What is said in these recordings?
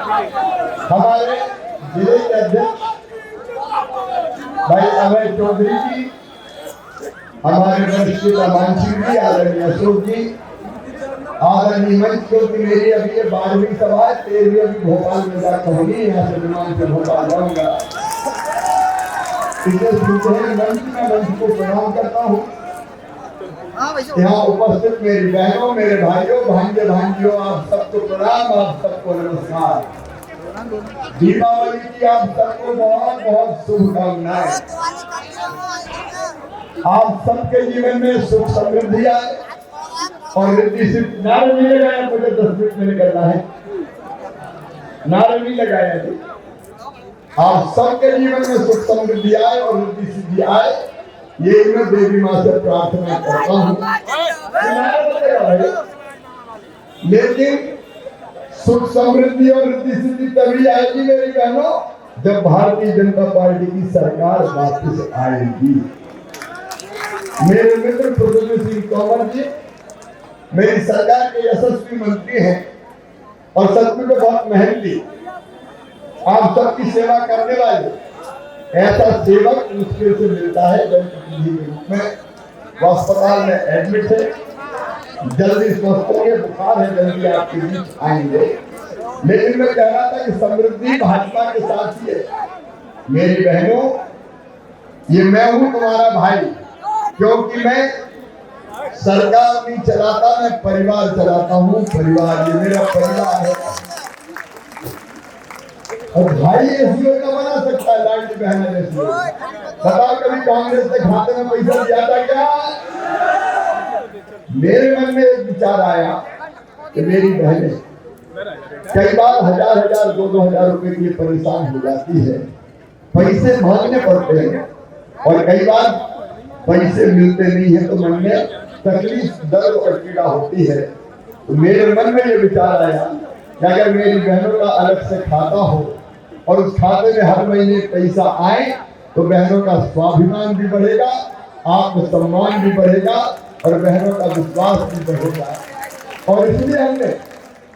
हमारे जिले के अध्यक्ष भाई अभय चौधरी जी, हमारे वरिष्ठ मानसिंह जी, आदरणीय अशोक जी, आदरणीय मंच क्योंकि मेरी अभी ये 12वीं सभा है, 13वीं अभी भोपाल में जाकर होगी, यहाँ से विमान से भोपाल जाऊंगा। इसे सुनते हैं मंच में मंच को प्रणाम करता हूँ। यहाँ उपस्थित मेरी बहनों, मेरे भाइयों, भांजे भांजियों, आप सबको प्रणाम, आप सबको नमस्कार। दीपावली की आप सबको बहुत बहुत शुभकामनाएं। आप सबके जीवन में सुख समृद्धि आए और रिद्धि सिद्धि। नारे नहीं लगाया, मुझे 10 मिनट में निकलना है, नारे नहीं लगाया थे। आप सबके जीवन में सुख समृद्धि आए और रिद्धि सिद्धि आए, ये मैं देवी माँ से प्रार्थना करता हूँ। लेकिन सुख समृद्धि और रिद्धि सिद्धि तभी आएगी मेरी बहनों, जब भारतीय जनता पार्टी की सरकार वापस आएगी। मेरे मित्र प्रद्युम्न सिंह तोमर जी मेरी सरकार के यशस्वी मंत्री हैं और सचमुच में बहुत मेहनती, आप सबकी सेवा करने वाले। ऐसा सेवक मुश्किल से मिलता है जनप्रतिनिधि के रूप में। वो अस्पताल में एडमिट है, जल्दी स्वस्थ होंगे, बुखार है, जल्दी आपके बीच आएंगे। लेकिन मैं कह रहा था कि समृद्धि भाजपा के साथ ही है। मेरी बहनों, ये मैं हूं तुम्हारा भाई, क्योंकि मैं सरकार नहीं चलाता, मैं परिवार चलाता हूं। परिवार, ये मेरा परिवार है। और भाई ऐसी योजना बना सकता है, लाडली बहन जैसी। बताओ कभी कांग्रेस ने खाते में पैसा दिया था क्या? मेरे मन में एक विचार आया कि मेरी बहनें कई बार 1000-1000, 2000 रुपए के लिए परेशान हो जाती है, पैसे मांगने पड़ते हैं और कई बार पैसे मिलते नहीं है, तो मन में तकलीफ, दर्द और पीड़ा होती है। तो मेरे मन में ये विचार आया कि अगर मेरी बहनों का अलग से खाता हो और उस खाते में हर महीने पैसा आए, तो बहनों का स्वाभिमान भी बढ़ेगा, आत्मसम्मान भी बढ़ेगा और बहनों का विश्वास भी बढ़ेगा। और इसलिए हमने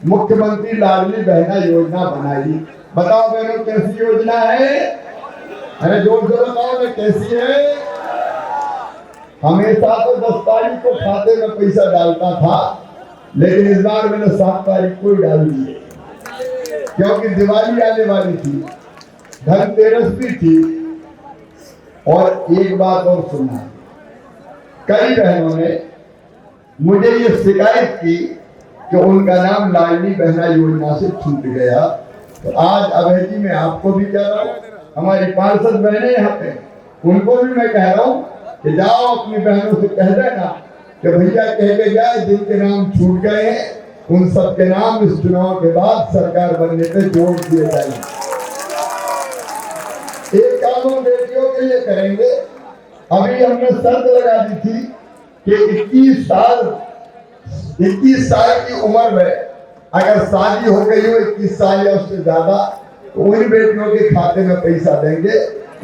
मुख्यमंत्री लाडली बहना योजना बनाई। बताओ बहनों, कैसी योजना है? अरे जोर से बताओ ना, कैसी है? हमेशा तो 10 तारीख को खाते में पैसा डालता था, लेकिन इस बार मैंने 7 तारीख को ही डाल दिए, क्योंकि दिवाली आने वाली थी, धनतेरस भी थी। और एक बात और सुना, कई बहनों ने मुझे ये शिकायत की कि उनका नाम लाडली बहना योजना से छूट गया। तो आज अभय जी मैं आपको भी कह रहा हूँ, हमारी पार्षद बहनें यहाँ पे, उनको भी मैं कह रहा हूँ कि जाओ अपनी बहनों से कह देना कि भैया कह के जाए, जिनके नाम छूट गए हैं उन सबके नाम इस चुनाव के बाद सरकार बनने पे जोड़ दिए जाएंगे। एक कानून बेटियों के लिए करेंगे। अभी हमने शर्त लगा दी थी कि 21 साल की उम्र में अगर शादी हो गई हो, 21 साल या उससे ज्यादा, तो उन बेटियों के खाते में पैसा देंगे।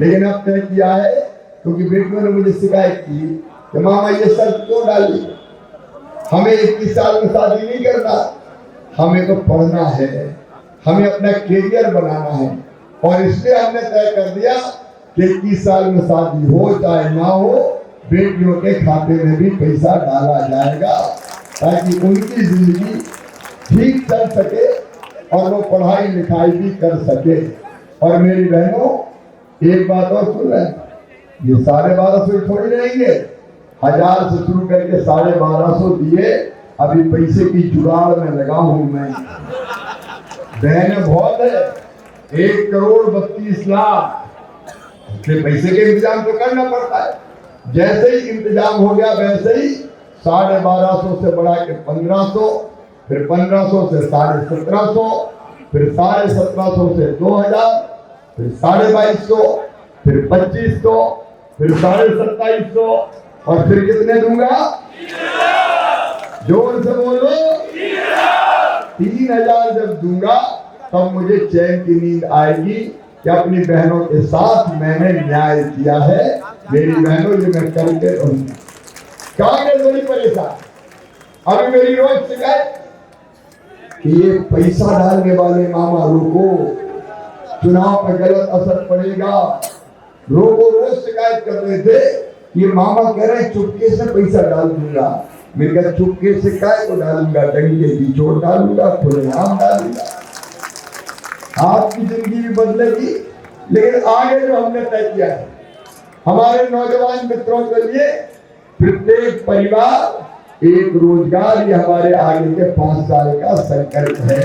लेकिन अब तय किया है, क्योंकि बेटियों ने मुझे शिकायत की कि मामा ये शर्त क्यों डाली, हमें 21 साल में शादी नहीं करना, हमें तो पढ़ना है, हमें अपना कैरियर बनाना है। और इसलिए हमने तय कर दिया कि 21 साल में शादी हो चाहे ना हो, बेटियों के खाते में भी पैसा डाला जाएगा, ताकि उनकी जिंदगी ठीक चल सके और वो पढ़ाई लिखाई भी कर सके। और मेरी बहनों, एक बात और सुन लें, ये 1250 थोड़ी रहेंगे, 1000 से शुरू करके 1250 दिए। अभी पैसे की जुगाड़ में लगा हूं मैं। बहनें बहुत है, 1,32,00,000 के पैसे के इंतजाम तो करना पड़ता है। जैसे ही इंतजाम हो गया, वैसे ही 1250 से बढ़ा के 1500, फिर 1500 से 1750, फिर 1750 से 2000, फिर 2250, फिर 2500, फिर 2750 और फिर कितने दूंगा? जोर से बोलो, 3000 जब दूंगा तब मुझे चैन की नींद आएगी कि अपनी बहनों के साथ मैंने न्याय किया है। मेरी बहनों, ये मैं करके रहूंगी। कांग्रेस बड़ी परेशान। अभी मेरी रोज शिकायत कि ये पैसा डालने वाले मामा रोको, चुनाव पे गलत असर पड़ेगा। रोको रोज शिकायत कर रहे थे, ये मामा कह रहे हैं चुपके से पैसा डाल दूंगा। मैंने कहा चुपके से काय को डालूंगा, डंडे की चोट डालूंगा, खुलेआम डालूंगा। आपकी जिंदगी भी बदलेगी, लेकिन आगे जो हमने तय किया है हमारे नौजवान मित्रों के लिए, प्रत्येक परिवार एक रोजगार, ये हमारे आगे के 5 साल का संकल्प है।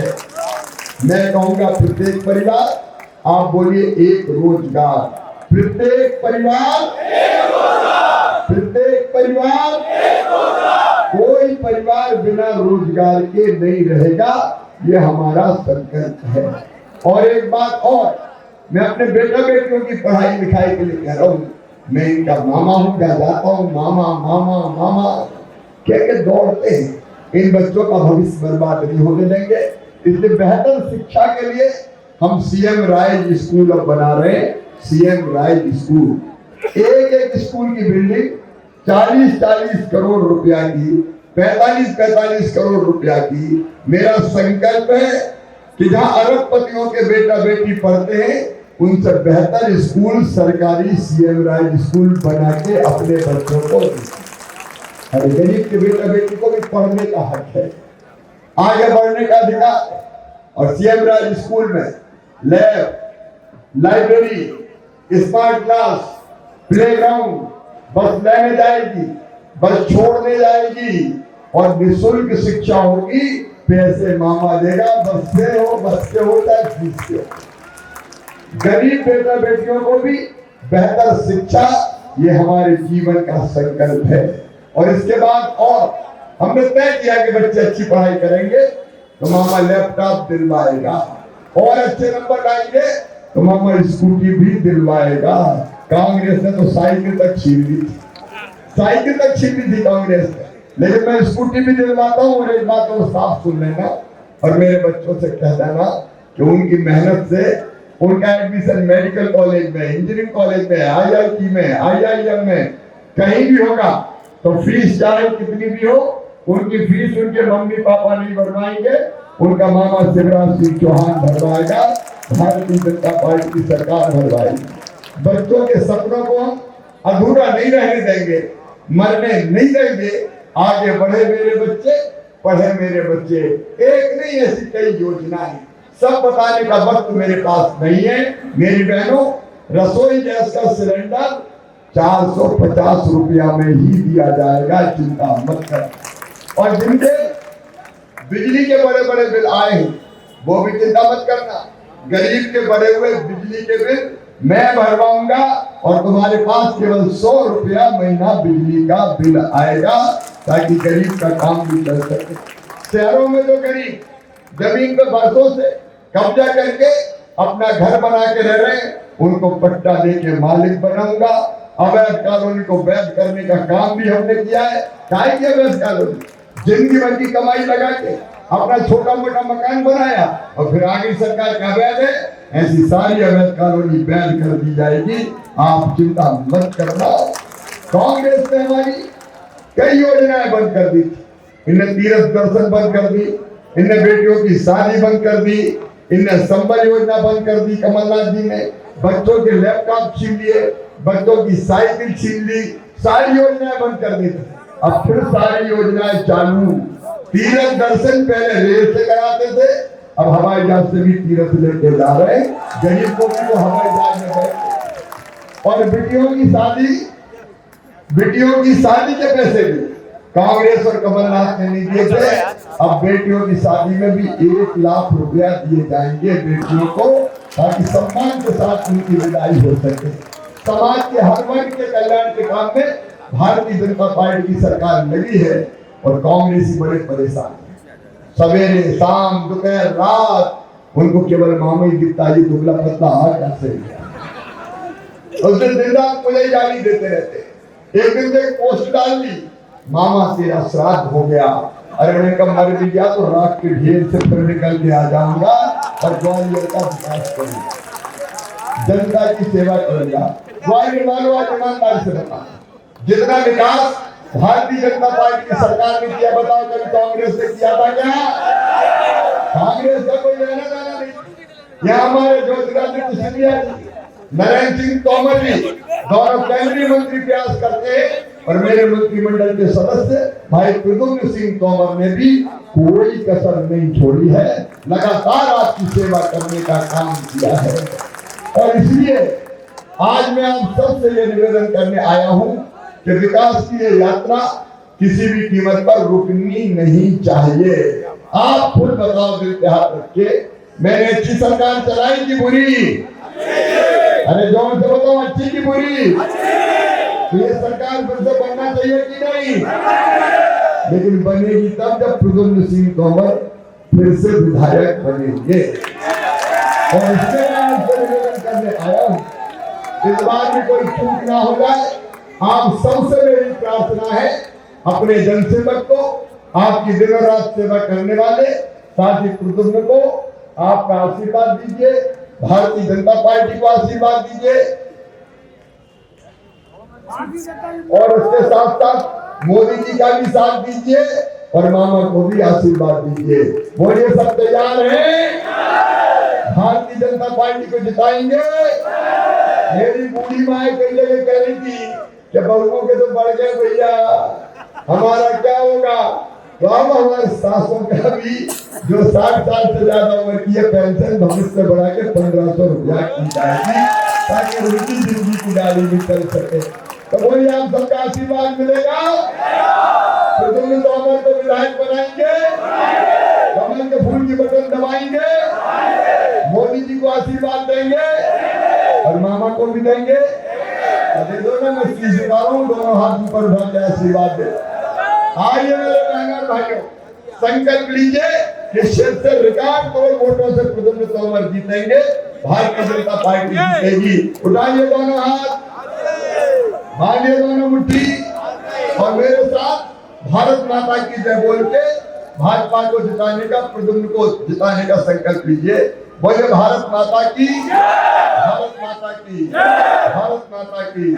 मैं कहूंगा प्रत्येक परिवार, आप बोलिए एक रोजगार, प्रत्येक परिवार एक रोजगार, प्रत्येक परिवार एक रोजगार, कोई परिवार बिना रोजगार के नहीं रहेगा, ये हमारा संकल्प है। और एक बात और, मैं अपने बेटा बेटियों की पढ़ाई लिखाई के लिए कह रहा हूँ, मैं इनका मामा हूँ, क्या जाता हूँ मामा मामा मामा कह के दौड़ते हैं। इन बच्चों का भविष्य बर्बाद नहीं होने देंगे, इसलिए बेहतर शिक्षा के लिए हम सीएम राइज स्कूल अब बना रहे हैं। सीएम राइज स्कूल, एक एक स्कूल की बिल्डिंग 40-40 करोड़ रुपया की, 45-45 करोड़ रुपया की। मेरा संकल्प है कि जहां अरबपतियों के बेटा बेटी पढ़ते हैं, उनसे बेहतर स्कूल सरकारी सीएम राइज स्कूल बना के अपने बच्चों को, अरे गरीब के बेटा बेटी को भी पढ़ने का हक है, आगे बढ़ने का अधिकार। और सीएम राइज स्कूल में lab, library, smart class, playground, बस लेने जाएगी, बस छोड़ने जाएगी और निःशुल्क शिक्षा होगी। पैसे मामा देगा, बस से हो, बस से हो चाहे फीस से हो। गरीब बेटा बेटियों को भी बेहतर शिक्षा, ये हमारे जीवन का संकल्प है। और इसके बाद और हमने तय किया कि बच्चे अच्छी पढ़ाई करेंगे तो मामा लैपटॉप दिलवाएगा, और अच्छे नंबर लाएंगे तो मामा स्कूटी भी दिलवाएगा। कांग्रेस ने तो साइकिल तक छीन ली थी, साइकिल तक छीन ली थी कांग्रेस ने, लेकिन मैं स्कूटी भी दिलवाता हूँ। और एक बात को साफ सुन लेना और मेरे बच्चों से कह देना कि उनकी मेहनत से उनका एडमिशन मेडिकल कॉलेज में, इंजीनियरिंग कॉलेज में, आईआईटी में, आईआईएम में कहीं भी होगा तो फीस चाहे कितनी भी हो, उनकी फीस उनके मम्मी पापा नहीं भरवाएंगे, उनका मामा शिवराज सिंह चौहान भरवाएगा, भारतीय जनता पार्टी की सरकार भरवाएगी। बच्चों के सपनों को हम अधूरा नहीं रहने देंगे, मरने नहीं देंगे। आगे बढ़े मेरे बच्चे, पढ़े मेरे बच्चे। एक नहीं, ऐसी कई योजनाएं, सब बताने का वक्त मेरे पास नहीं है। मेरी बहनों, रसोई गैस का सिलेंडर 450 रुपया में ही दिया जाएगा, चिंता मत कर। और जिनके बिजली के बड़े बड़े बिल आए हैं वो भी चिंता मत करना, गरीब के बढ़े हुए बिजली के बिल मैं भरवाऊंगा और तुम्हारे पास केवल 100 रुपया महीना बिजली का बिल आएगा, ताकि गरीब का काम भी चल सके। शहरों में जो गरीब जमीन पे बरसों से कब्जा करके अपना घर बना के रह रहे हैं, उनको पट्टा दे के मालिक बनाऊंगा। अवैध कॉलोनी को वैध करने का काम भी हमने किया है। क्या किया अवैध कॉलोनी? जिंदगी भर की कमाई लगा के अपना छोटा मोटा मकान बनाया और फिर आगे सरकार का अवैध है, ऐसी सारी अवैध कॉलोनी बैन कर दी जाएगी। आप चिंता मत करना। कांग्रेस ने हमारी कई योजनाएं बंद कर दी थी, इनने तीर्थ दर्शन बंद कर दी, इनने बेटियों की शादी बंद कर दी, इनने संबल योजना बंद कर दी। कमलनाथ जी ने बच्चों के लैपटॉप छीन लिए, बच्चों की साइकिल छीन ली, सारी योजनाएं बंद कर दी थी। अब फिर सारी योजनाएं चालू। तीर्थ दर्शन पहले रेल से कराते थे, अब हवाई जहाज से भी तीर्थ लेके जा रहे हैं। गरीब को भी वो हवाई जहाज में बैठे। और बेटियों की शादी के पैसे भी कांग्रेस और कमलनाथ ने नहीं दिए थे। अब बेटियों की शादी में भी 1 लाख रुपया दिए जाएंगे बेटियों को, ताकि सम्मान के साथ उनकी विदाई हो सके। समाज के हर वर्ग के कल्याण के काम में भारतीय जनता पार्टी की सरकार लगी है और कांग्रेसी बड़े परेशान है। सवेरे शाम दोपहर रात उनको केवल मामा ही दिखता है, दुबला पतला हाथ कैसे उस दिन दिन रात मुझे गाली देते रहते। एक दिन एक पोस्ट डाल दी, मामा तेरा श्राद्ध हो गया। अरे मैंने कहा मर भी गया तो रात के ढेर से फिर निकल के आ जाऊंगा और ग्वालियर का विकास करूंगा, जनता की सेवा करूंगा। ग्वालियर वालों आज ईमानदारी से बता, जितना विकास भारतीय जनता पार्टी की सरकार ने किया बताओ, कभी कांग्रेस ने किया था क्या? कांग्रेस का कोई लेना देना नहीं। यहाँ हमारे ज्योतिरादित्य सिंधिया जी, नरेंद्र सिंह तोमर जी दोनों केंद्रीय मंत्री प्रयास करते हैं और मेरे मंत्रिमंडल के सदस्य भाई प्रद्युम्न सिंह तोमर ने भी कोई कसर नहीं छोड़ी है, लगातार आपकी सेवा करने का काम किया है। और इसलिए आज मैं आप सबसे ये निवेदन करने आया हूं कि विकास की ये यात्रा किसी भी कीमत पर रुकनी नहीं चाहिए। आप खुद बताओ, दिल पे हाथ रख के, मैंने अच्छी सरकार चलाई कि बुरी? अरे जोर से बताओ, अच्छी की बुरी? तो ये सरकार फिर से बनना चाहिए कि नहीं? लेकिन बनेगी तब जब प्रद्युम्न सिंह तोमर फिर से विधायक बनेंगे। और इसलिए मैं आपसे निवेदन करने आया हूं, इस बार भी कोई चूक ना हो जाए। आप सबसे मेरी प्रार्थना है, अपने जनसेवक को, आपकी दिन और रात सेवा करने वाले साथी प्रद्युम्न को आपका आशीर्वाद दीजिए, भारतीय जनता पार्टी को आशीर्वाद दीजिए और उसके साथ साथ मोदी जी का भी साथ दीजिए और मामा को भी आशीर्वाद दीजिए। बोलिए, सब तैयार हैं? भारतीय जनता पार्टी को जिताएंगे। मेरी बूढ़ी माँ कई जगह कह रही थी कि बहुओं के तो बढ़ गए भैया, हमारा क्या होगा? तो अब हमारे सासों का भी जो 60 साल से ज्यादा उम्र की है, पेंशन भविष्य बढ़ा के 1500 रुपया की जाएगी ताकि उनकी जिंदगी की गाड़ी भी चल सके। तो बोलिए, आप सबका आशीर्वाद मिलेगा? प्रद्युम्न तोमर को विधायक बनाएंगे, कमल के फूल की बटन दबाएंगे, मोदी जी को आशीर्वाद देंगे और मामा को भी देंगे। दे दो ना, मैं सीधे दोनों हाथ ऊपर उठा के आशीर्वाद दे। आइए मेरे बहनों और भाइयों, संकल्प लीजिए कि क्षेत्र से रिकॉर्ड तोड़ वोटों से प्रद्युम्न तोमर जीतेंगे, भारतीय जनता पार्टी जीतेगी। उठाइए दोनों हाथ, बांधिए दोनों मुट्ठी और मेरे साथ भारत माता की जय बोल के भाजपा को जिताने का, प्रद्युम्न को जिताने का संकल्प लीजिए। बोले, भारत माता की, भारत माता की, भारत माता की।